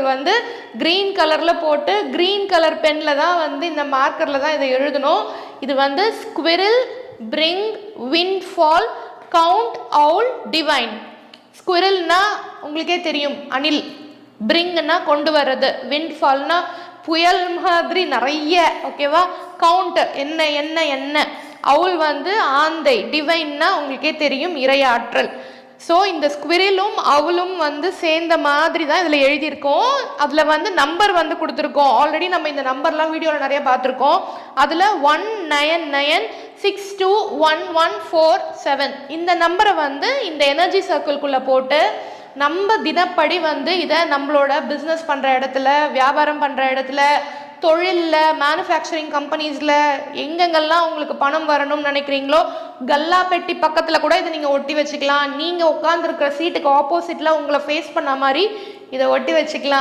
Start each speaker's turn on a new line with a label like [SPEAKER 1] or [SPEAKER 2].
[SPEAKER 1] வந்து கிரீன் கலரில் போட்டு கிரீன் கலர் பெனில் தான் வந்து இந்த மார்க்கரில் தான் இதை எழுதணும். இது வந்து ஸ்குவிரில் பிரிங் விண்ட்ஃபால் கவுண்ட் அவுல் டிவைன். ஸ்குவிரில்னா உங்களுக்கே தெரியும் அணில், பிரிங்னா கொண்டு வர்றது, விண்ட்ஃபால்னா புயல் மாதிரி நிறைய, ஓகேவா. கவுண்ட் என்ன என்ன என்ன, அவுல் வந்து ஆந்தை, டிவைன்னா உங்களுக்கே தெரியும் இறையாற்றல். ஸோ இந்த ஸ்குவிரிலும் அவுலும் வந்து சேர்ந்த மாதிரி தான் இதில் எழுதியிருக்கோம். அதில் வந்து நம்பர் வந்து கொடுத்துருக்கோம். ஆல்ரெடி நம்ம இந்த நம்பர்லாம் வீடியோவில் நிறைய பார்த்துருக்கோம். அதில் 199621147 இந்த நம்பரை வந்து இந்த எனர்ஜி சர்க்கிள்குள்ளே போட்டு நம்ம தினப்படி வந்து இதை நம்மளோட பிஸ்னஸ் பண்ணுற இடத்துல, வியாபாரம் பண்ணுற இடத்துல, தொழிலில், மேனுஃபேக்சரிங் கம்பெனிஸில் எங்கெங்கெல்லாம் உங்களுக்கு பணம் வரணும்னு நினைக்கிறீங்களோ கல்லா பெட்டி பக்கத்தில் கூட இதை நீங்கள் ஒட்டி வச்சுக்கலாம். நீங்கள் உட்காந்துருக்கிற சீட்டுக்கு ஆப்போசிட்டில் உங்களை ஃபேஸ் பண்ண மாதிரி இதை ஒட்டி வச்சுக்கலாம்.